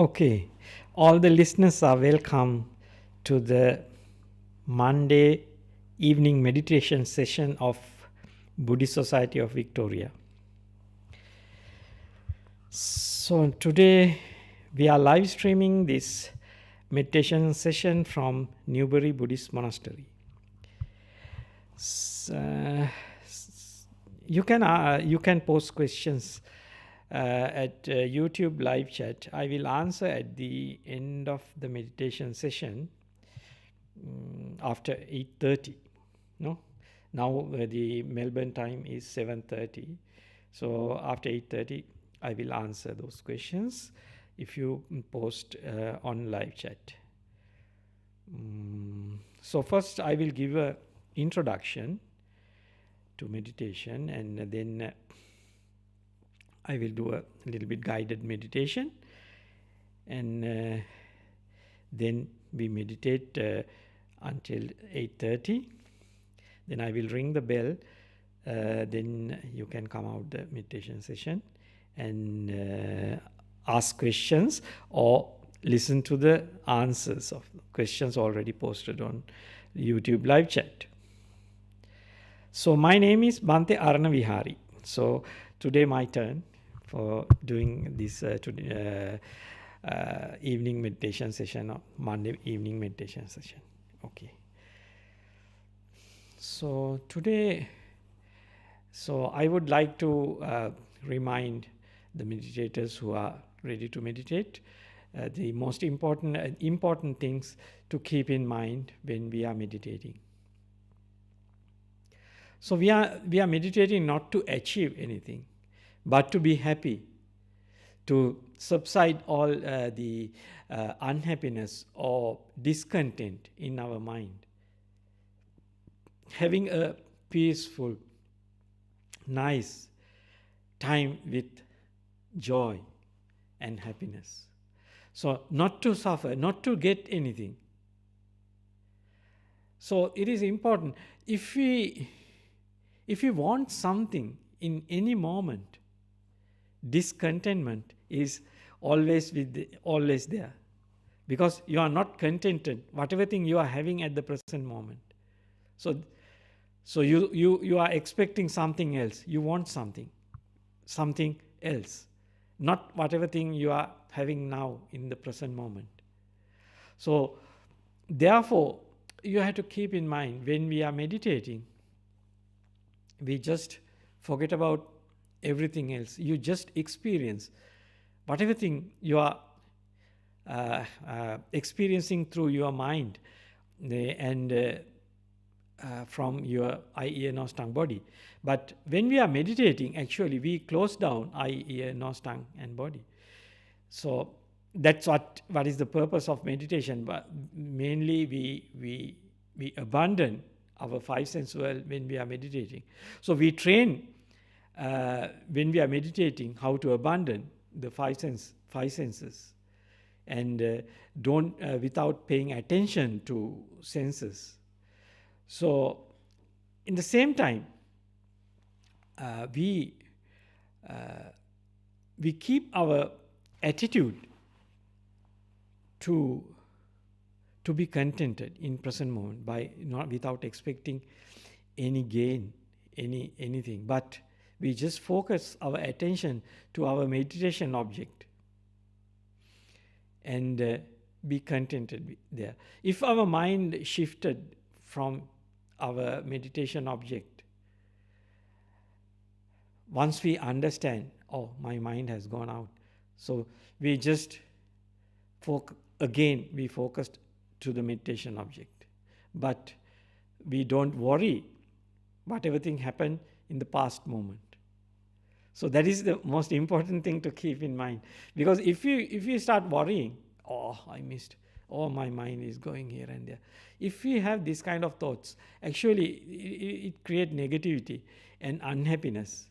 Okay, all the listeners are welcome to the Monday evening meditation session of Buddhist Society of Victoria. So today we are live streaming this meditation session from Newbury Buddhist Monastery. You can post questions at YouTube live chat. I will answer at the end of the meditation session after 8:30. No, now the Melbourne time is 7:30. So after 8:30, I will answer those questions if you post on live chat. So first, I will give a introduction to meditation, and then I will do a little bit guided meditation, and then we meditate until 8:30. Then I will ring the bell. Then you can come out the meditation session and ask questions or listen to the answers of questions already posted on YouTube live chat. So my name is Bhante Aranavihari. So today my turn for doing this evening meditation session, or Monday evening meditation session. Okay. So today, I would like to remind the meditators who are ready to meditate the most important things to keep in mind when we are meditating. So we are meditating not to achieve anything, but to be happy, to subside all the unhappiness or discontent in our mind, having a peaceful, nice time with joy and happiness. So not to suffer, not to get anything. So it is important. If we want something in any moment, discontentment is always there, because you are not contented whatever thing you are having at the present moment. So you are expecting something else. You want something else, not whatever thing you are having now in the present moment. So therefore, you have to keep in mind when we are meditating, we just forget about everything else. You just experience whatever thing you are experiencing through your mind and from your eye, ear, nose, tongue, body. But when we are meditating, actually we close down eye, ear, nose, tongue, and body. So that's what is the purpose of meditation. But mainly we abandon our five sense world when we are meditating. So we train when we are meditating how to abandon the five senses, and don't without paying attention to senses. So in the same time, we keep our attitude to be contented in present moment by not without expecting any gain, anything, but we just focus our attention to our meditation object and be contented there. If our mind shifted from our meditation object, once we understand, oh, my mind has gone out, so we just we focused to the meditation object, but we don't worry whatever thing happened in the past moment. So that is the most important thing to keep in mind, because if you start worrying, oh, I missed, oh, my mind is going here and there. If we have this kind of thoughts, actually it creates negativity and unhappiness.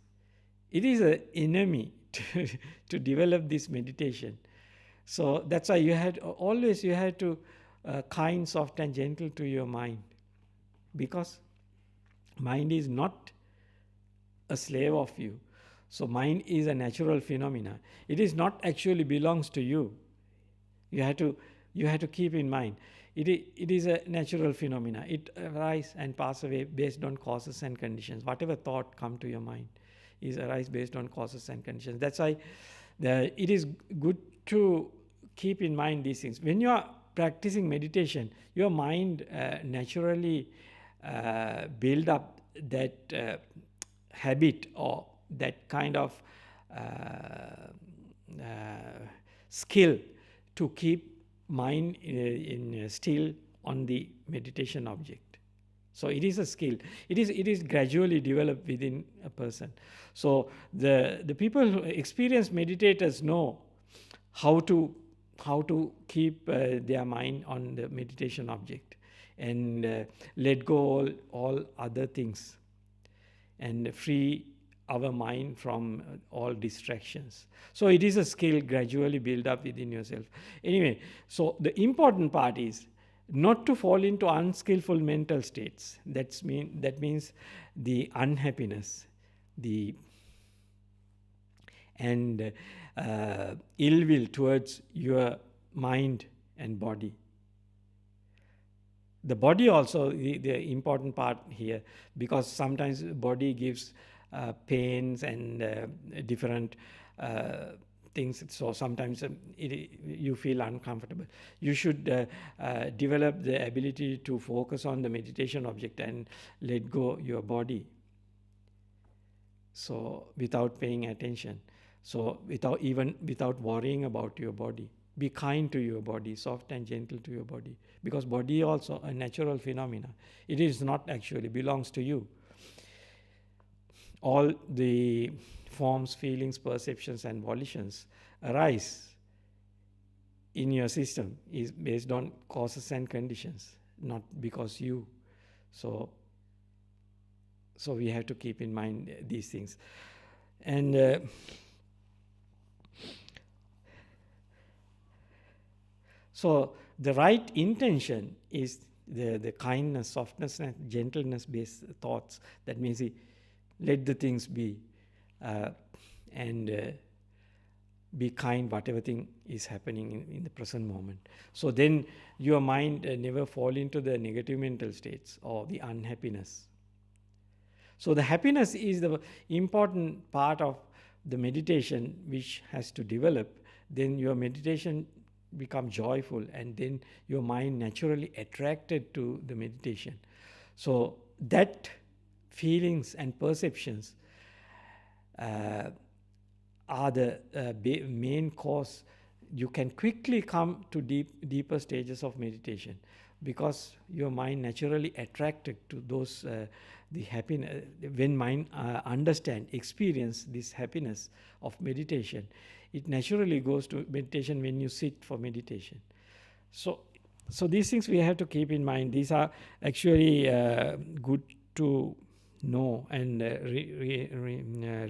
It is an enemy to develop this meditation. So that's why you have to kind, soft and gentle to your mind, because mind is not a slave of you. So mind is a natural phenomena. It is not actually belongs to you. You have to keep in mind. It is a natural phenomena. It arises and pass away based on causes and conditions. Whatever thought come to your mind is arise based on causes and conditions. That's why it is good to keep in mind these things. When you are practicing meditation, your mind naturally build up that habit or that kind of skill to keep mind still on the meditation object. So it is a skill. It is gradually developed within a person. So the people who experienced meditators know how to keep their mind on the meditation object and let go all other things and free our mind from all distractions. So it is a skill gradually build up within yourself. Anyway, so the important part is not to fall into unskillful mental states. That means the unhappiness, and ill will towards your mind and body. The body also the important part here, because sometimes body gives pains and different things. So sometimes you feel uncomfortable. You should develop the ability to focus on the meditation object and let go your body. So without paying attention. So without worrying about your body. Be kind to your body, soft and gentle to your body. Because body also a natural phenomena. It is not actually belongs to you. All the forms, feelings, perceptions and volitions arise in your system is based on causes and conditions, not because you. So we have to keep in mind these things. And so the right intention is the kindness, softness and gentleness based thoughts. That means let the things be and be kind whatever thing is happening in the present moment. So then your mind never fall into the negative mental states or the unhappiness. So the happiness is the important part of the meditation which has to develop. Then your meditation become joyful and then your mind naturally attracted to the meditation. So that feelings and perceptions are the main cause. You can quickly come to deeper stages of meditation because your mind naturally attracted to those the happiness. When mind experience this happiness of meditation, it naturally goes to meditation when you sit for meditation. So these things we have to keep in mind. These are actually good to know and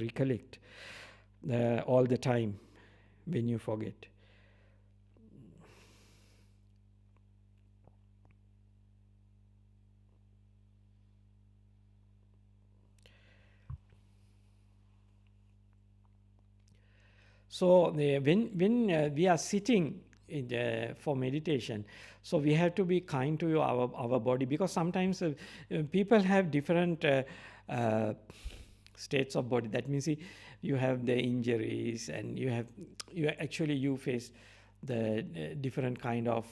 recollect all the time when you forget. So when we are sitting for meditation, so we have to be kind to our body, because sometimes people have different states of body. That means you have the injuries and you face the different kind of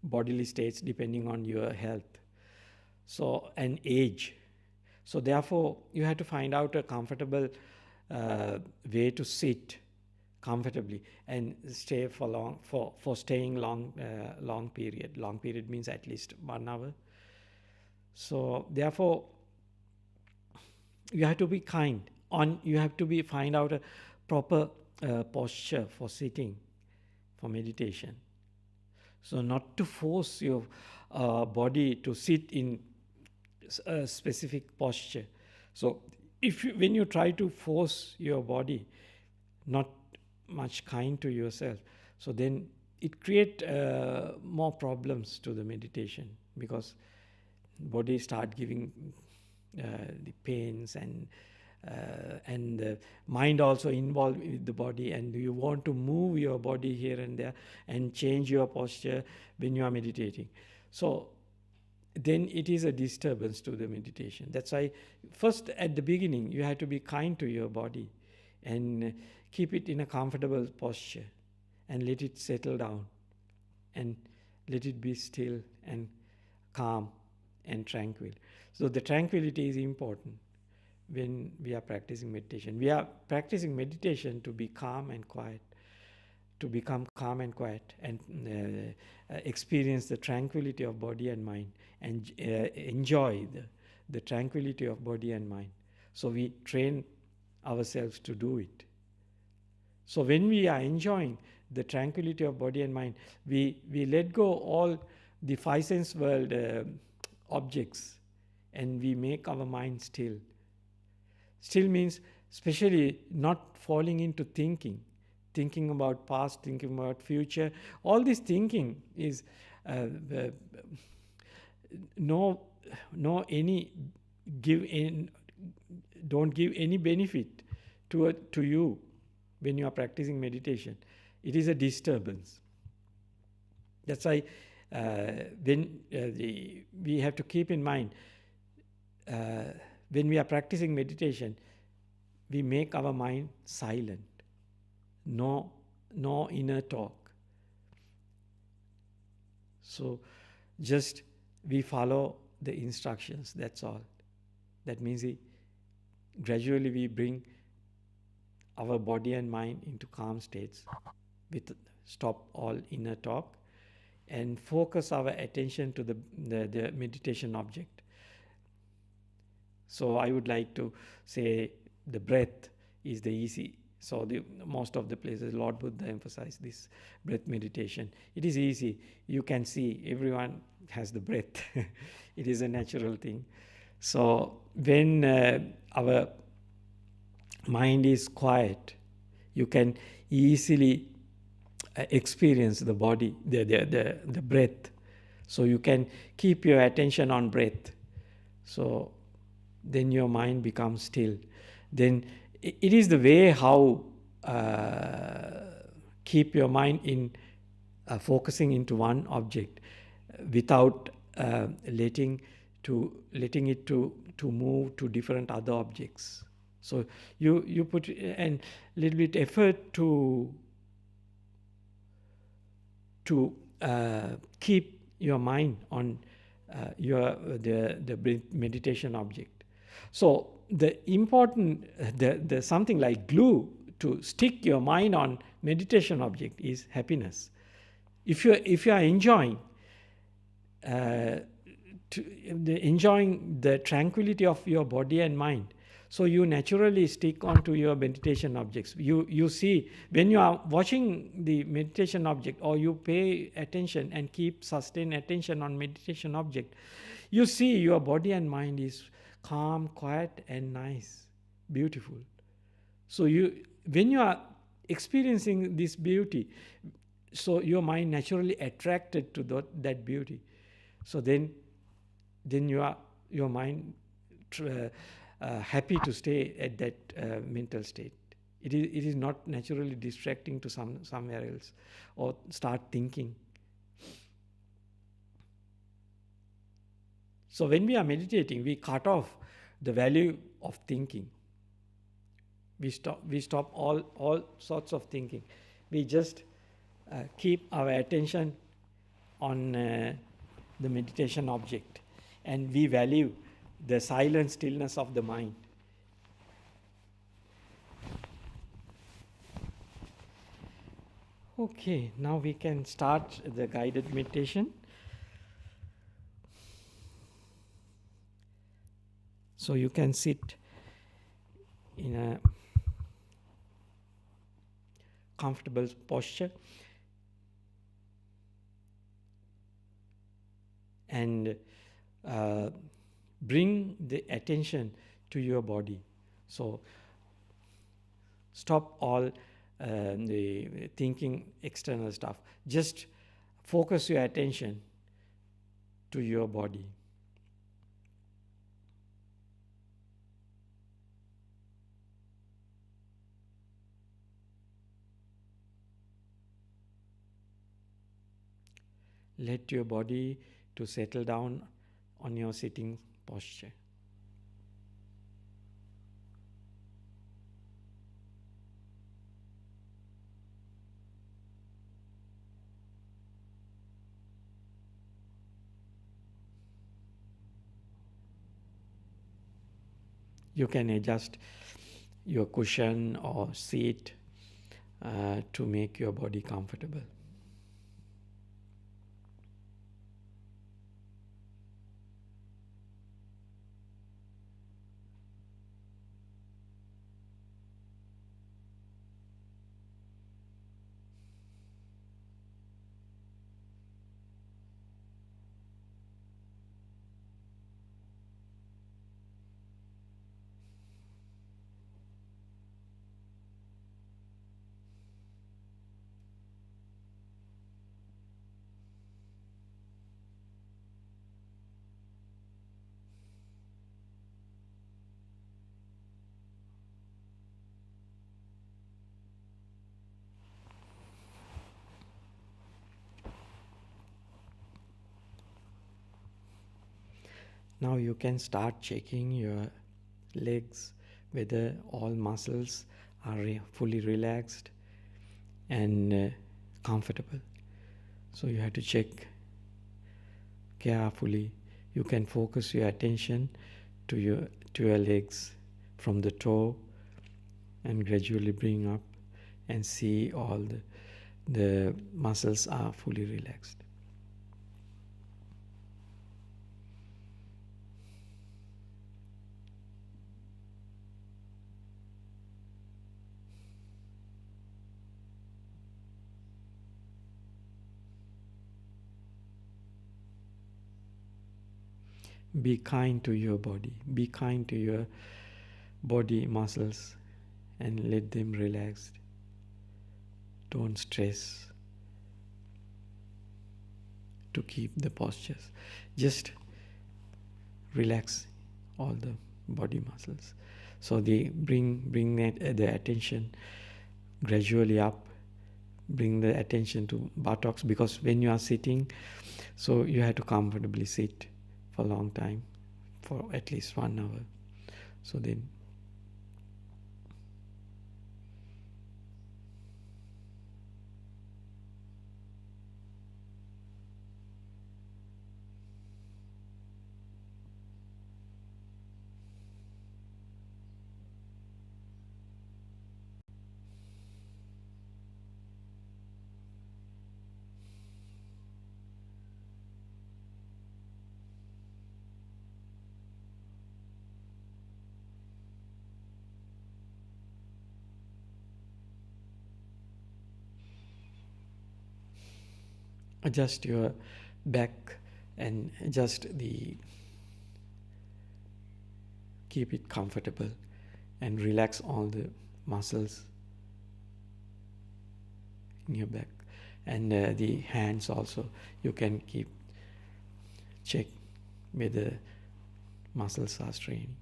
bodily states depending on your health, so and age. So therefore you have to find out a comfortable way to sit comfortably and stay for staying long period. Long period means at least 1 hour. So therefore you have to be kind you have to find out a proper posture for sitting for meditation. So not to force your body to sit in a specific posture. So when you try to force your body, not much kind to yourself, so then it create more problems to the meditation, because body start giving the pains and and the mind also involved with the body, and you want to move your body here and there and change your posture when you are meditating. So then it is a disturbance to the meditation. That's why first at the beginning you have to be kind to your body and keep it in a comfortable posture and let it settle down and let it be still and calm and tranquil. So the tranquility is important when we are practicing meditation. We are practicing meditation to be calm and quiet, to become calm and quiet and experience the tranquility of body and mind and enjoy the tranquility of body and mind. So we train ourselves to do it. So when we are enjoying the tranquility of body and mind, we let go all the five sense world objects and we make our mind still. Still means especially not falling into thinking about past, thinking about future. All this thinking is don't give any benefit to you when you are practicing meditation. It is a disturbance. That's why we have to keep in mind when we are practicing meditation, we make our mind silent. No inner talk. So just we follow the instructions, that's all. That means gradually we bring our body and mind into calm states with stop all inner talk and focus our attention to the meditation object. So I would like to say the breath is the easy. So most of the places Lord Buddha emphasized this breath meditation. It is easy. You can see everyone has the breath. It is a natural thing. So when our mind is quiet, you can easily experience the body, the breath. So you can keep your attention on breath. So then your mind becomes still. Then it is the way how keep your mind in focusing into one object without letting it to move to different other objects. So you put a little bit effort to keep your mind on the meditation object. So the important the something like glue to stick your mind on meditation object is happiness. If you are enjoying enjoying the tranquility of your body and mind, so you naturally stick onto your meditation objects. You see when you are watching the meditation object, or you pay attention and keep sustained attention on meditation object, you see your body and mind is calm, quiet and nice, beautiful. So when you are experiencing this beauty, so your mind naturally attracted to that beauty. So then your mind happy to stay at that mental state. It is not naturally distracting to somewhere else or start thinking. So when we are meditating, we cut off the value of thinking. We stop all sorts of thinking. We just keep our attention on the meditation object, and we value the silent stillness of the mind. Okay, now we can start the guided meditation. So you can sit in a comfortable posture and bring the attention to your body. So stop all the thinking external stuff. Just focus your attention to your body. let your body to settle down on your sitting posture. You can adjust your cushion or seat to make your body comfortable. Now you can start checking your legs, whether all muscles are fully relaxed and comfortable. So you have to check carefully. You can focus your attention to your legs from the toe and gradually bring up and see all the muscles are fully relaxed. Be kind to your body. Be kind to your body muscles and let them relax. Don't stress to keep the postures. Just relax all the body muscles. So they bring the attention gradually up. Bring the attention to buttocks, because when you are sitting, so you have to comfortably sit for a long time, for at least 1 hour. So then adjust your back and keep it comfortable and relax all the muscles in your back. And the hands also, you can check whether muscles are straining.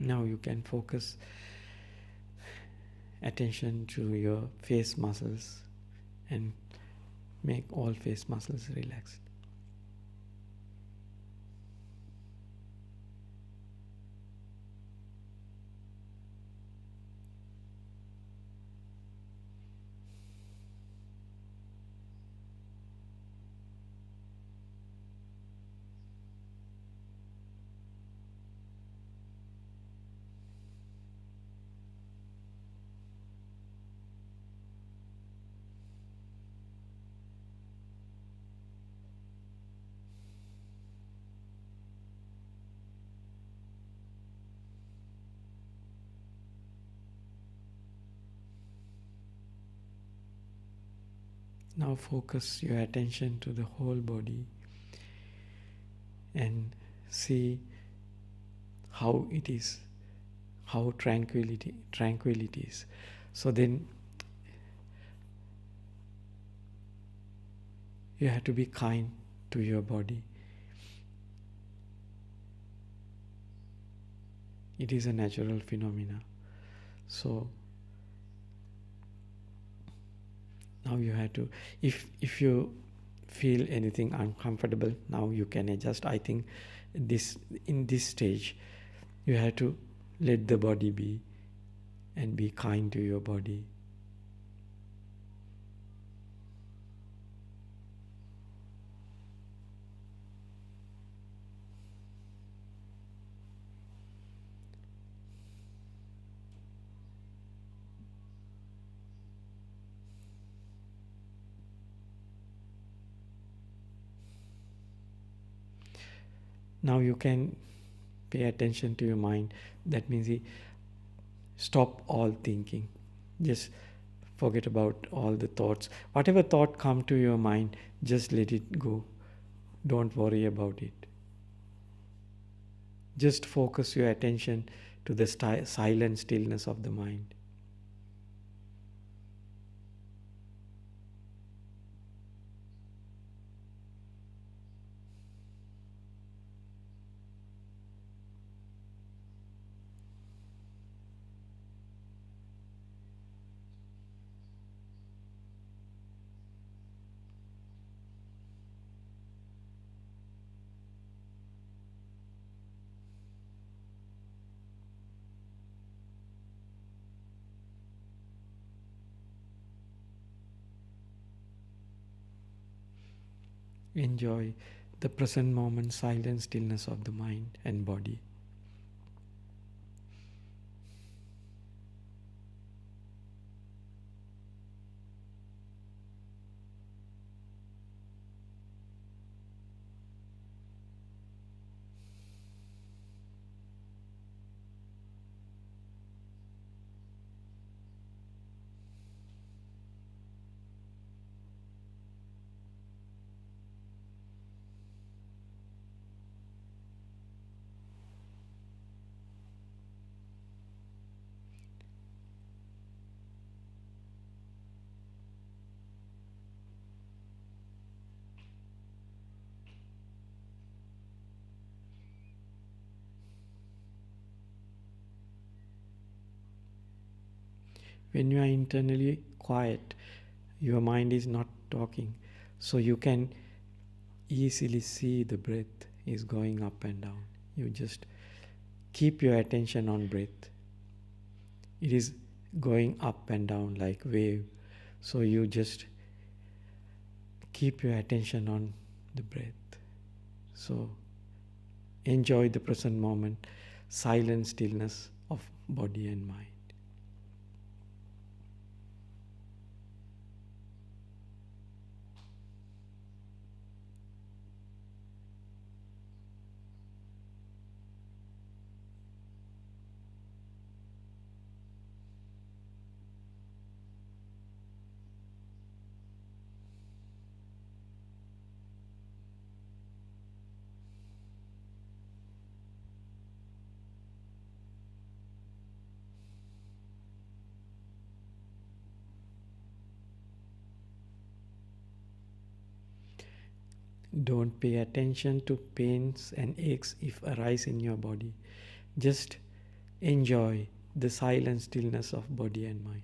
Now you can focus attention to your face muscles and make all face muscles relaxed. Now focus your attention to the whole body and see how it is, how tranquility is. So then you have to be kind to your body. It is a natural phenomena. So now you have to, if you feel anything uncomfortable, now you can adjust. I think in this stage you have to let the body be and be kind to your body. Now you can pay attention to your mind. That means stop all thinking. Just forget about all the thoughts. Whatever thought come to your mind, just let it go. Don't worry about it. Just focus your attention to the silent stillness of the mind. Enjoy the present moment, silent stillness of the mind and body. When you are internally quiet, your mind is not talking, so you can easily see the breath is going up and down. You just keep your attention on breath. It is going up and down like wave, so you just keep your attention on the breath. So enjoy the present moment, silent stillness of body and mind. Don't pay attention to pains and aches if arise in your body. Just enjoy the silent stillness of body and mind.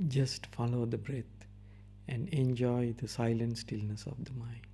Just follow the breath and enjoy the silent stillness of the mind.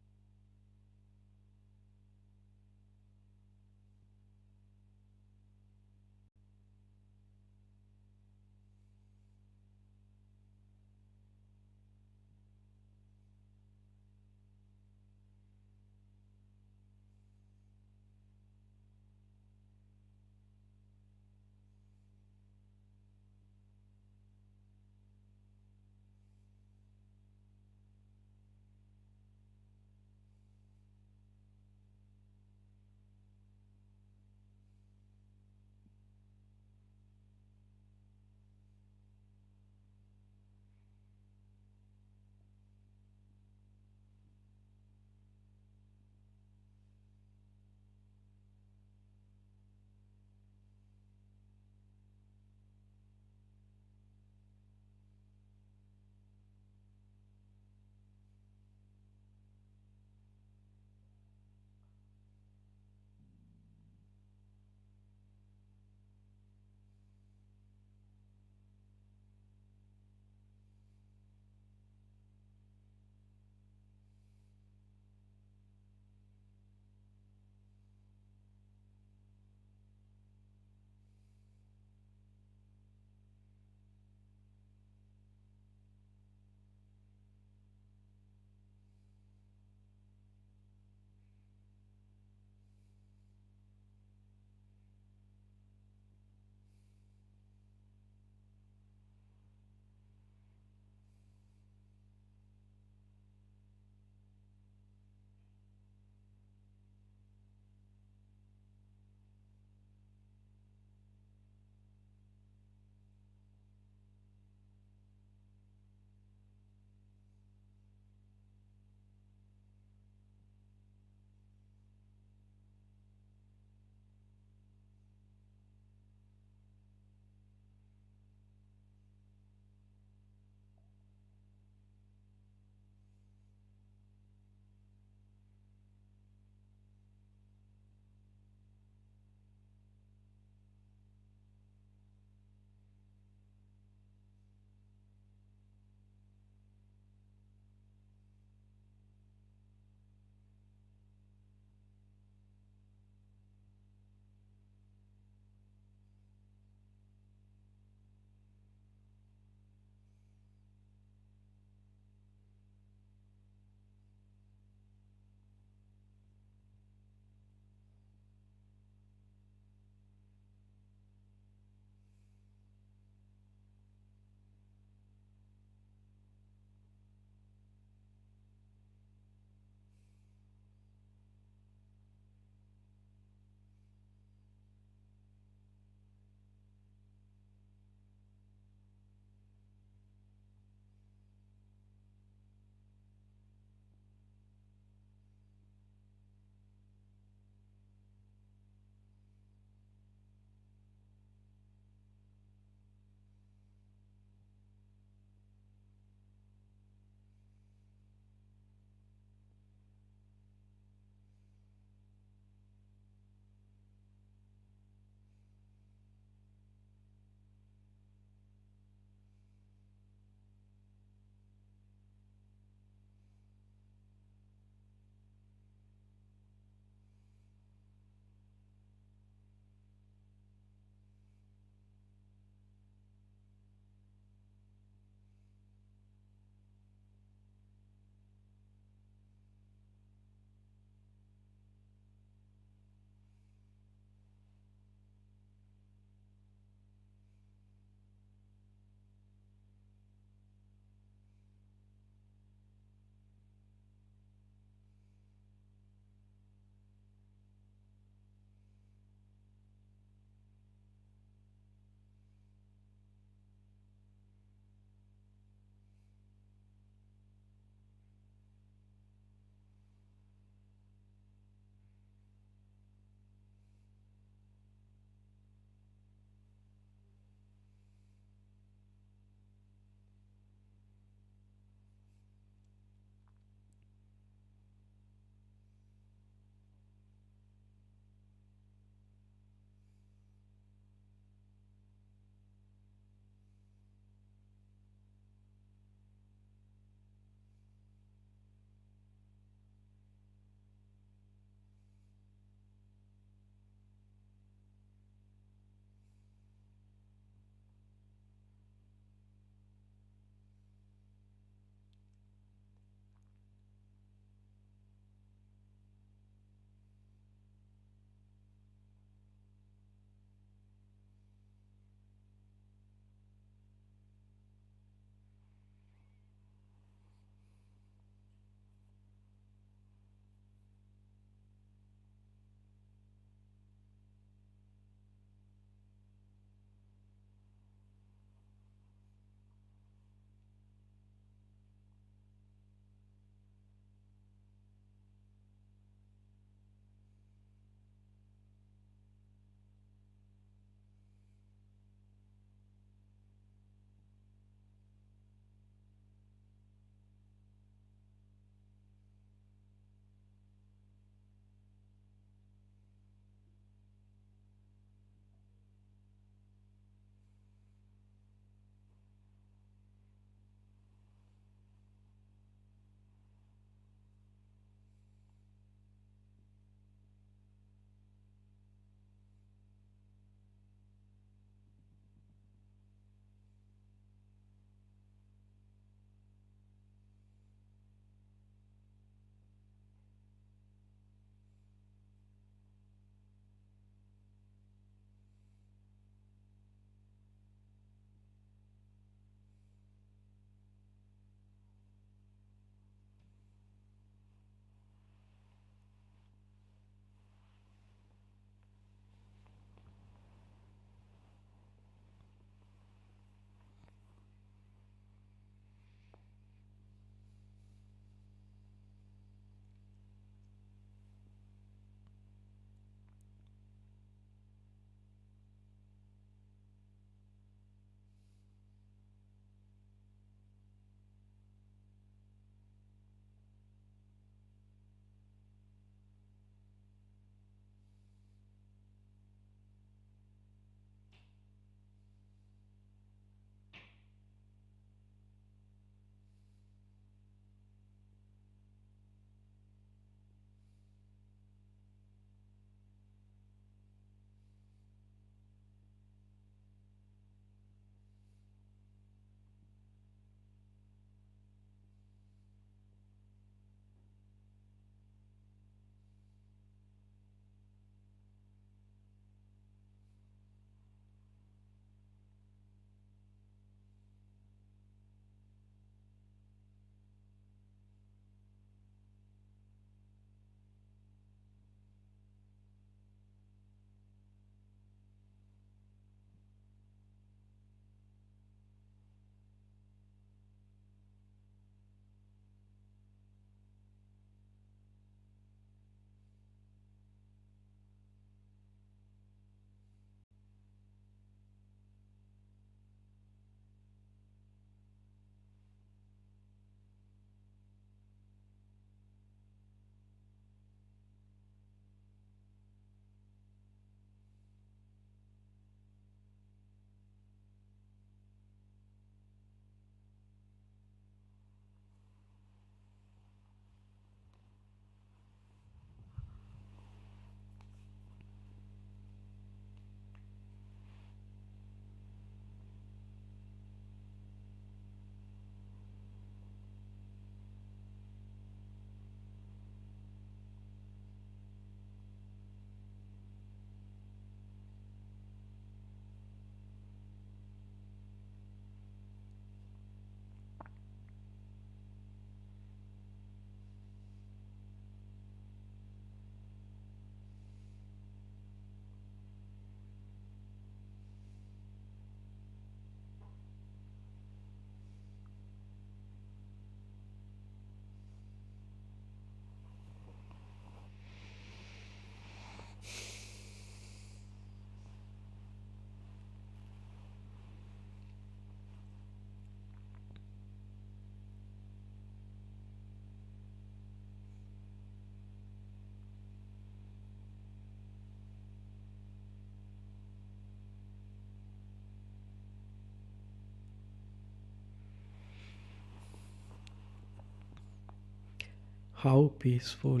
how peaceful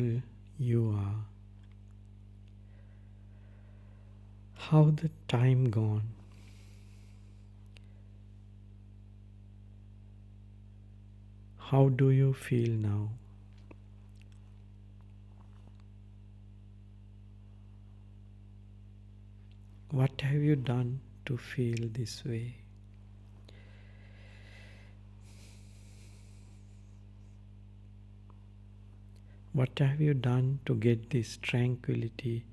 you are, how the time gone. How do you feel now? What have you done to feel this way? What have you done to get this tranquility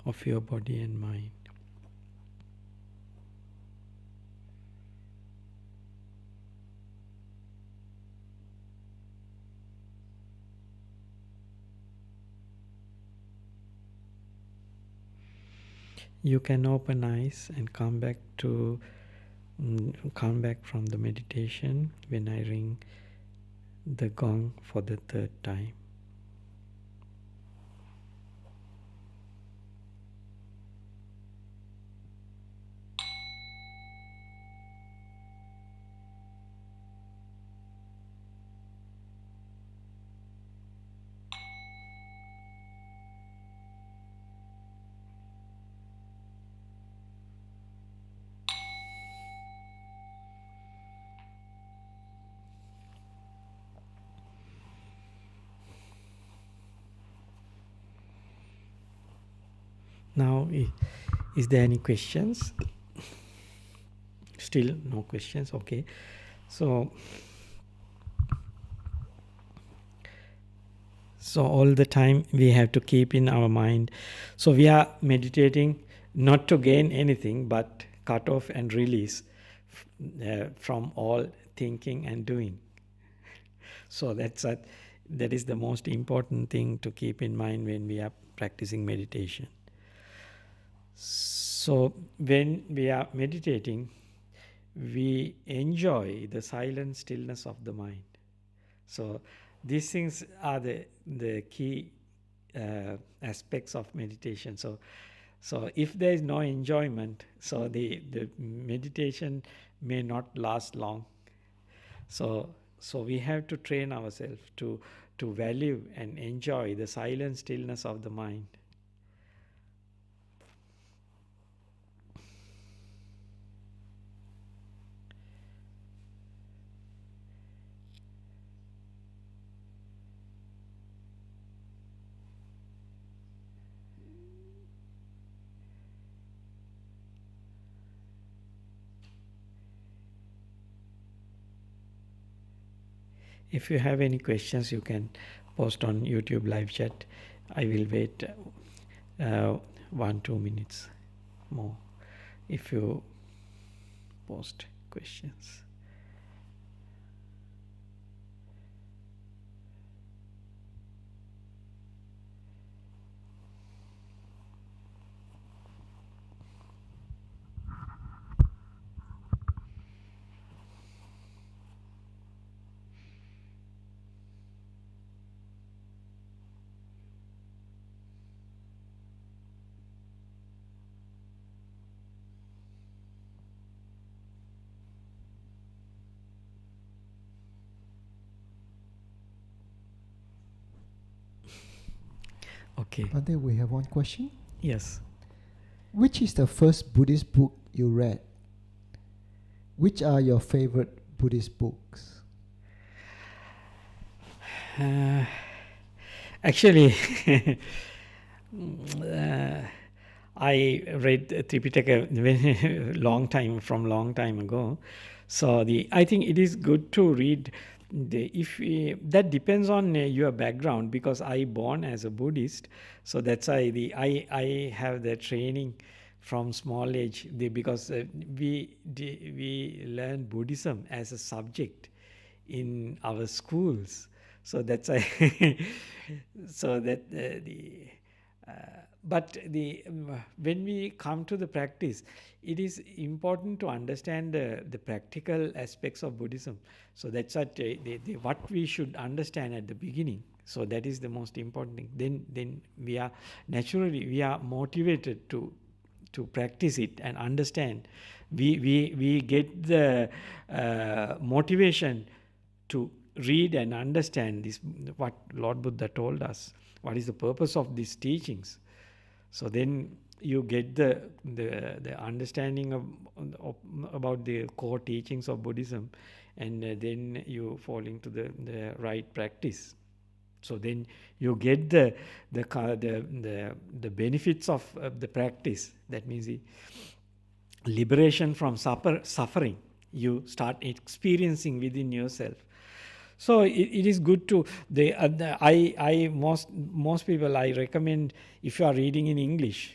of your body and mind? You can open eyes and come back from the meditation when I ring the gong for the third time. Now, is there any questions? Still no questions? Okay. So all the time we have to keep in our mind. So we are meditating not to gain anything, but cut off and release from all thinking and doing. So that is the most important thing to keep in mind when we are practicing meditation. So when we are meditating, we enjoy the silent stillness of the mind. So these things are the key aspects of meditation. So if there is no enjoyment, so the meditation may not last long. So we have to train ourselves to value and enjoy the silent stillness of the mind. If you have any questions, you can post on YouTube live chat. I will wait 1-2 minutes more if you post questions. Okay. Bhante, we have one question. Yes. Which is the first Buddhist book you read? Which are your favorite Buddhist books? Actually, I read Tripitaka long time ago. So I think it is good to read. That depends on your background, because I born as a Buddhist, so that's why I have the training from small age. Because we learn Buddhism as a subject in our schools, so that's why. So that but when we come to the practice, it is important to understand the practical aspects of Buddhism. So that's what we should understand at the beginning. So that is the most important thing. Then we are motivated to practice it and understand. We get the motivation to read and understand this, what Lord Buddha told us, what is the purpose of these teachings. So then you get the understanding of about the core teachings of Buddhism, and then you fall into the right practice. So then you get the benefits of the practice. That means the liberation from suffering. You start experiencing within yourself. So it is good to most people I recommend, if you are reading in English,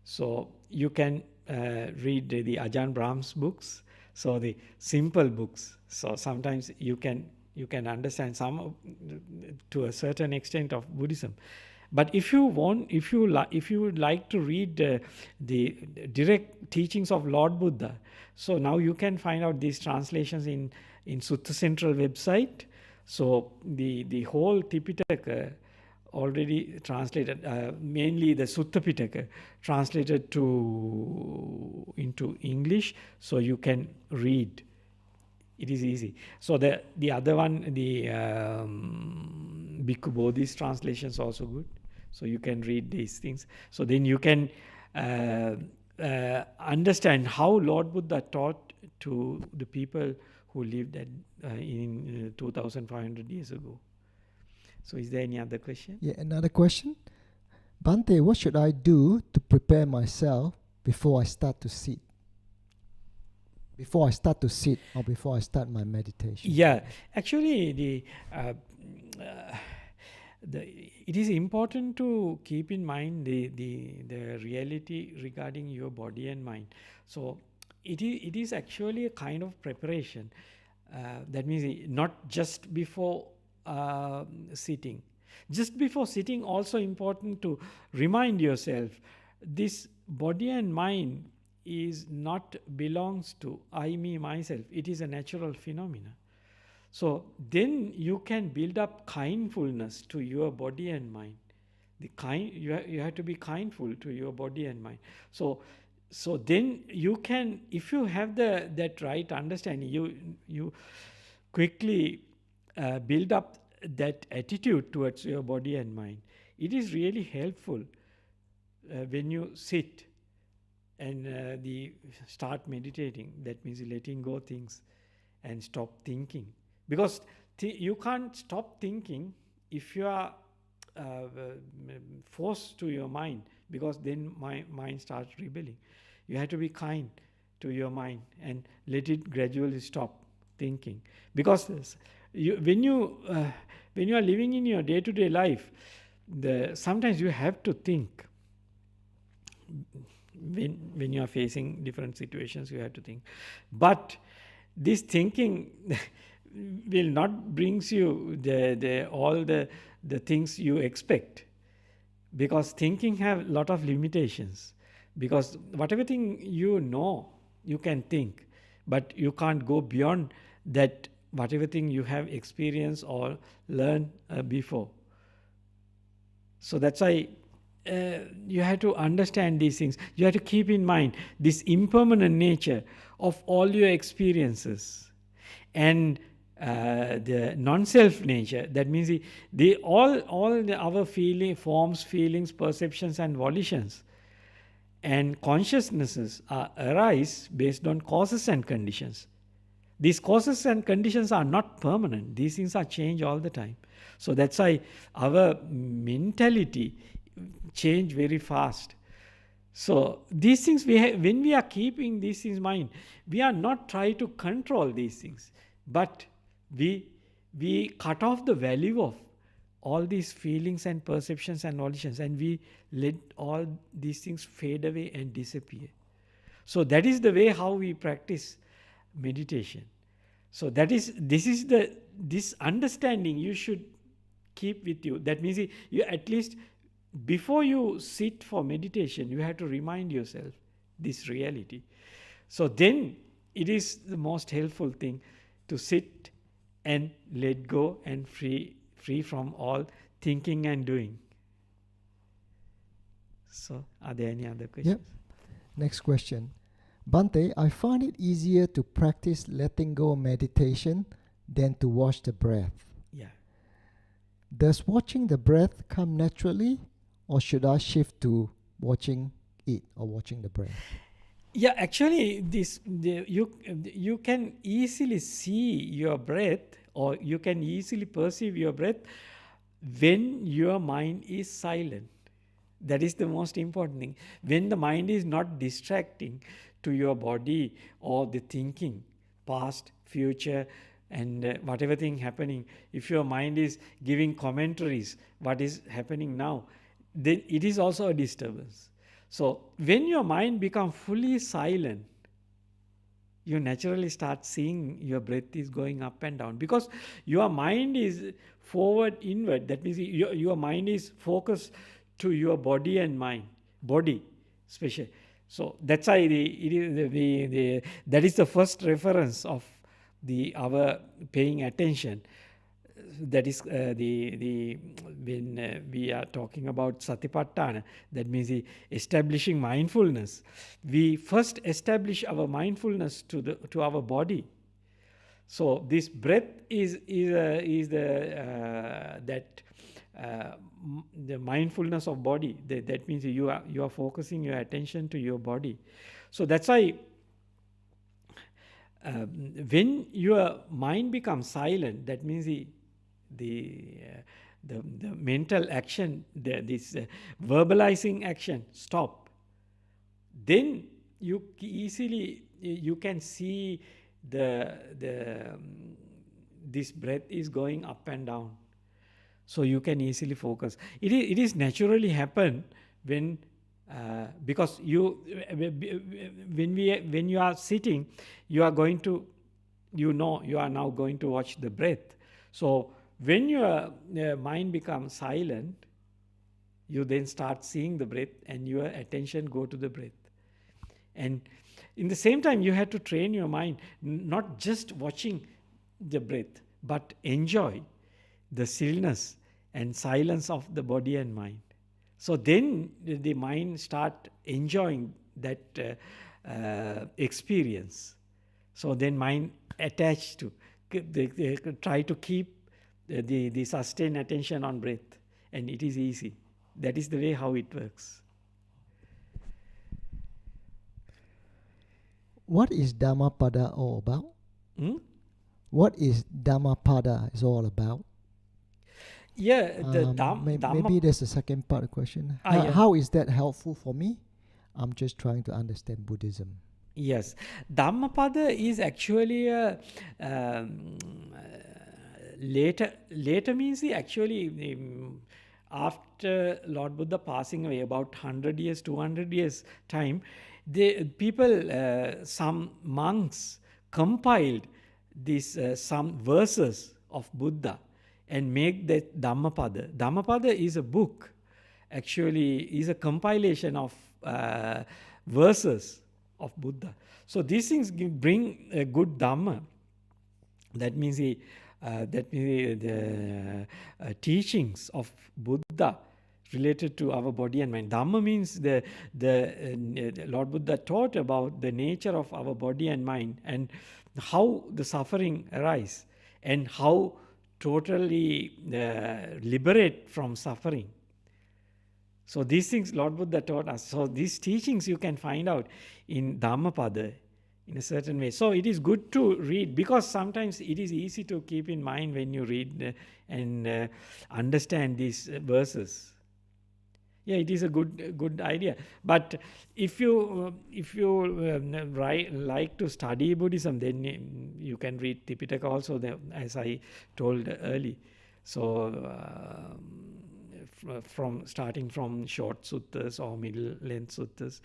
so you can read the Ajahn Brahm's books, so the simple books. So sometimes you can understand some to a certain extent of Buddhism. But if you would like to read the direct teachings of Lord Buddha, so now you can find out these translations in Sutta Central website. So the whole Tipitaka already translated, mainly the Sutta Pitaka translated into English, so you can read. It is easy. So the other one, the Bhikkhu Bodhi's translation is also good. So you can read these things. So then you can understand how Lord Buddha taught to the people who lived in 2,500 years ago. So is there any other question? Yeah, another question. Bhante, what should I do to prepare myself before I start to sit? Before I start to sit or before I start my meditation? Yeah, actually it is important to keep in mind the reality regarding your body and mind. So it is actually a kind of preparation. That means not just before sitting. Just before sitting, also important to remind yourself, this body and mind is not belongs to I, me, myself. It is a natural phenomena. So then you can build up kindfulness to your body and mind. You have to be kindful to your body and mind. So then you can, if you have that right understanding, you quickly build up that attitude towards your body and mind. It is really helpful when you sit and start meditating. That means letting go things and stop thinking. Because you can't stop thinking if you are forced to your mind, because then my mind starts rebelling. You have to be kind to your mind and let it gradually stop thinking. Because when you are living in your day-to-day life, sometimes you have to think. When you are facing different situations, you have to think. But this thinking will not brings you all the things you expect, because thinking have a lot of limitations. Because whatever thing you know, you can think, but you can't go beyond that, whatever thing you have experienced or learned before. So that's why you have to understand these things. You have to keep in mind this impermanent nature of all your experiences, and the non-self nature. That means all our forms, feelings, perceptions, and volitions and consciousnesses arise based on causes and conditions. These causes and conditions are not permanent. These things are changed all the time. So that's why our mentality change very fast. So these things, when we are keeping these things in mind, we are not trying to control these things, but we cut off the value of all these feelings and perceptions and volitions, and we let all these things fade away and disappear. So that is the way how we practice meditation. So this understanding you should keep with you. That means you, at least before you sit for meditation, you have to remind yourself this reality. So then it is the most helpful thing to sit and let go and free from all thinking and doing. So are there any other questions? Yep. Next question. Bhante, I find it easier to practice letting go meditation than to watch the breath. Yeah. Does watching the breath come naturally, or should I shift to watching it or watching the breath? Yeah, actually, you can easily see your breath, or you can easily perceive your breath when your mind is silent. That is the most important thing. When the mind is not distracting to your body or the thinking, past, future, and whatever thing happening, if your mind is giving commentaries, what is happening now, then it is also a disturbance. So when your mind becomes fully silent, you naturally start seeing your breath is going up and down, because your mind is forward inward. That means your mind is focused to your body and mind, body especially. So that's why that is the first reference of our paying attention. That is when we are talking about satipatthana, that means establishing mindfulness. We first establish our mindfulness to our body. So this breath is the mindfulness of body. That means you are focusing your attention to your body. So that's why when your mind becomes silent, that means the mental action, this verbalizing action stop. Then you can see this breath is going up and down. So you can easily focus. It is naturally happen when because when you are sitting, you are going to, you are now going to watch the breath. So when your mind becomes silent, you then start seeing the breath and your attention go to the breath. And in the same time, you have to train your mind, not just watching the breath, but enjoy the stillness and silence of the body and mind. So then the mind start enjoying that experience. So then mind attached to, they try to keep the sustained attention on breath, and it is easy. That is the way how it works. What is Dhammapada all about? What is Dhammapada is all about? Yeah, maybe there's a second part of the question. How is that helpful for me? I'm just trying to understand Buddhism. Yes, Dhammapada is actually a later means actually after Lord Buddha passing away, about 100 years, 200 years time, the people, some monks compiled this some verses of Buddha and make that Dhammapada. Dhammapada is a book, actually is a compilation of verses of Buddha. So these things bring a good Dhamma. That means the teachings of Buddha related to our body and mind. Dhamma means the Lord Buddha taught about the nature of our body and mind, and how the suffering arises, and how totally liberate from suffering. So these things Lord Buddha taught us. So these teachings you can find out in Dhammapada in a certain way. So it is good to read, because sometimes it is easy to keep in mind when you read and understand these verses. Yeah, it is a good idea. But if you like to study Buddhism, then you can read Tipitaka also, as I told early. So from starting from short suttas or middle length suttas,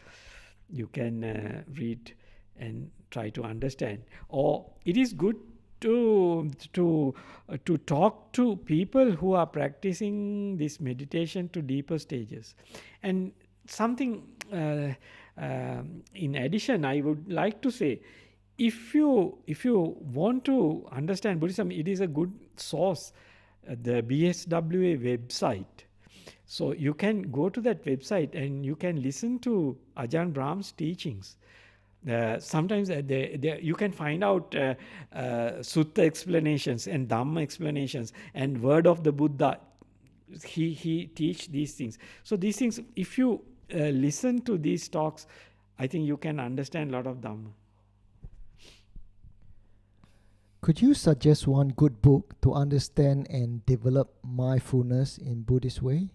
you can read and try to understand. Or it is good to talk to people who are practicing this meditation to deeper stages. And something in addition, I would like to say, if you want to understand Buddhism, it is a good source, the BSWA website. So you can go to that website and you can listen to Ajahn Brahm's teachings. Sometimes you can find out sutta explanations and dhamma explanations and word of the Buddha. He teach these things. So these things, if you listen to these talks, I think you can understand a lot of dhamma. Could you suggest one good book to understand and develop mindfulness in Buddhist way?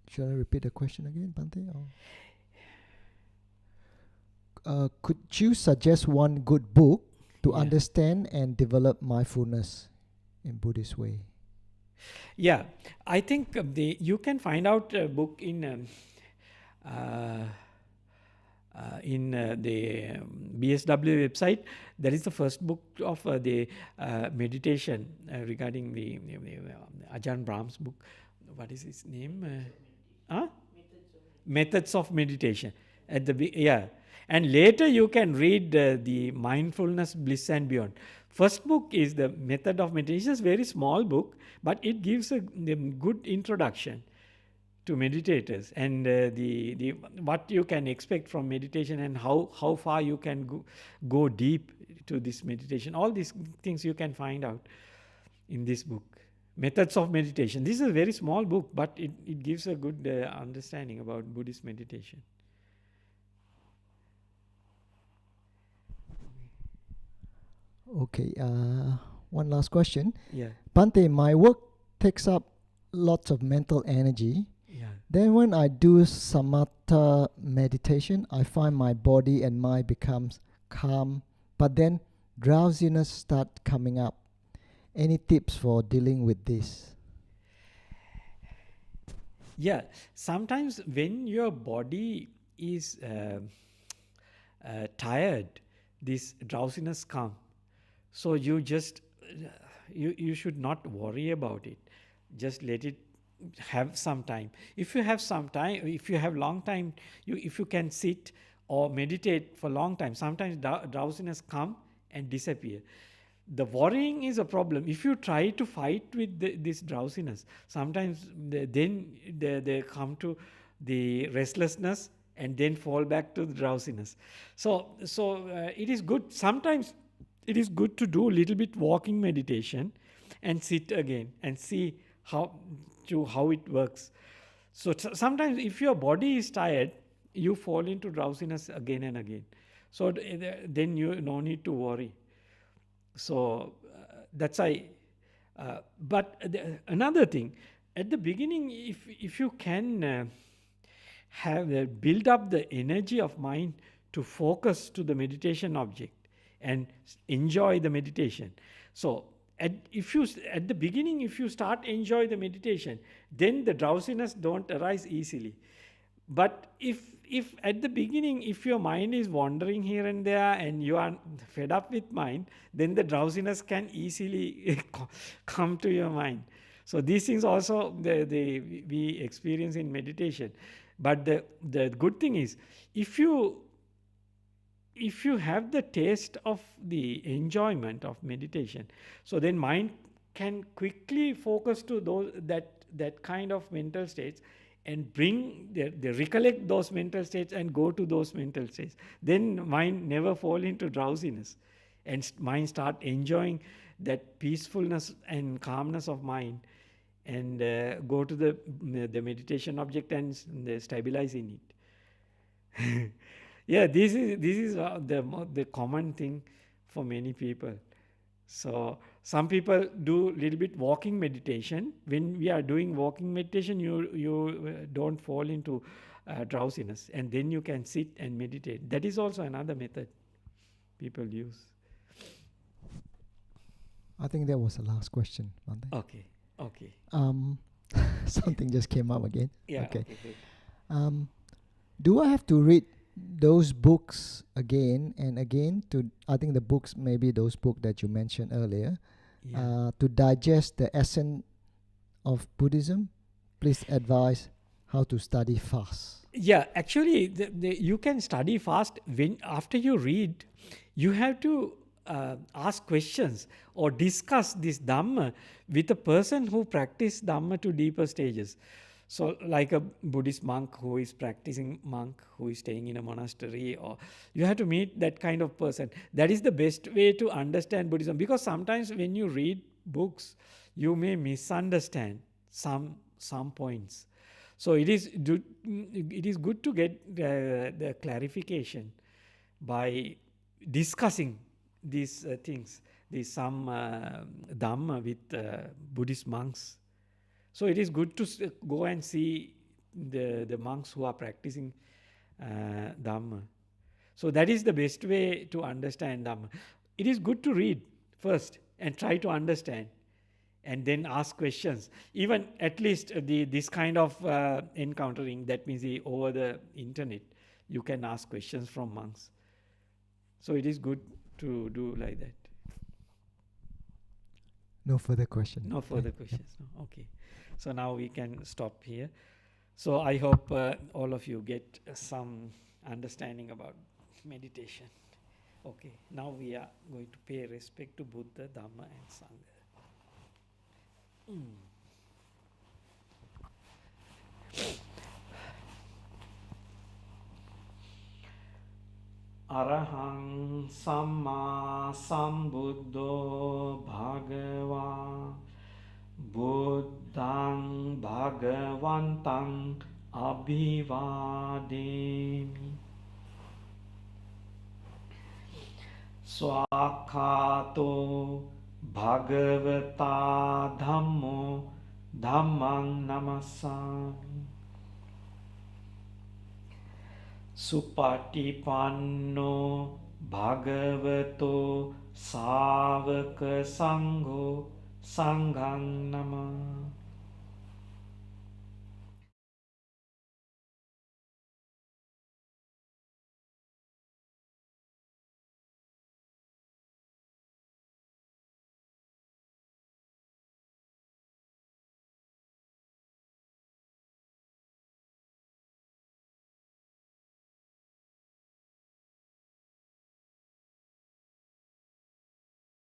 Should I repeat the question again, Bhante? Could you suggest one good book to understand and develop mindfulness in Buddhist way? Yeah, I think you can find out a book in the BSW website. That is the first book of the meditation regarding the Ajahn Brahm's book. What is his name? Methods of Meditation. And later you can read the Mindfulness, Bliss and Beyond. First book is the Method of Meditation. It's a very small book, but it gives a good introduction to meditators and the what you can expect from meditation and how far you can go deep to this meditation. All these things you can find out in this book. Methods of Meditation. This is a very small book, but it gives a good understanding about Buddhist meditation. Okay, one last question. Yeah. Bhante, my work takes up lots of mental energy. Yeah. Then when I do samatha meditation, I find my body and mind becomes calm, but then drowsiness start coming up. Any tips for dealing with this? Yeah, sometimes when your body is tired, this drowsiness comes. So you just, you should not worry about it. Just let it have some time. If you have some time, if you have long time, if you can sit or meditate for long time, sometimes drowsiness come and disappear. The worrying is a problem. If you try to fight with this drowsiness, sometimes they come to the restlessness and then fall back to the drowsiness. So it is good. Sometimes it is good to do a little bit walking meditation and sit again and see how it works. So sometimes if your body is tired, you fall into drowsiness again and again. So then you no need to worry. So that's why. But another thing, at the beginning, if you can build up the energy of mind to focus to the meditation object and enjoy the meditation. So at the beginning, if you start enjoy the meditation, then the drowsiness don't arise easily. But if at the beginning, if your mind is wandering here and there and you are fed up with mind, then the drowsiness can easily come to your mind. So these things also we experience in meditation. But the good thing is, if you have the taste of the enjoyment of meditation, so then mind can quickly focus to that kind of mental states and they recollect those mental states and go to those mental states. Then mind never fall into drowsiness and mind start enjoying that peacefulness and calmness of mind and go to the meditation object and stabilize in it. Yeah, this is the common thing for many people. So some people do little bit walking meditation. When we are doing walking meditation, you don't fall into drowsiness, and then you can sit and meditate. That is also another method people use. I think that was the last question, Bhante. Okay. Something just came up again. Yeah. Okay. Good. Do I have to read those books again and again I think the books, maybe those books that you mentioned earlier, to digest the essence of Buddhism? Please advise how to study fast. Yeah, actually, you can study fast after you read. You have to ask questions or discuss this Dhamma with a person who practice Dhamma to deeper stages. So like a Buddhist monk who is practicing monk, who is staying in a monastery, or you have to meet that kind of person. That is the best way to understand Buddhism, because sometimes when you read books, you may misunderstand some points. So it is good to get the clarification by discussing these things, some Dhamma with Buddhist monks. So it is good to go and see the monks who are practicing Dhamma. So that is the best way to understand Dhamma. It is good to read first and try to understand, and then ask questions. Even at least this kind of encountering, that means over the internet, you can ask questions from monks. So it is good to do like that. No further questions. No further questions. No? Okay. So now we can stop here. So I hope all of you get some understanding about meditation. Okay. Now we are going to pay respect to Buddha, Dhamma and Sangha. Arahang Samma Sambuddho Bhagava Buddhang Bhagavantang Abhivademi Swakhato Bhagavata Dhammo Dhammang Namasami Supatipanno Bhagavato Savaka Sangho Sanghang Namah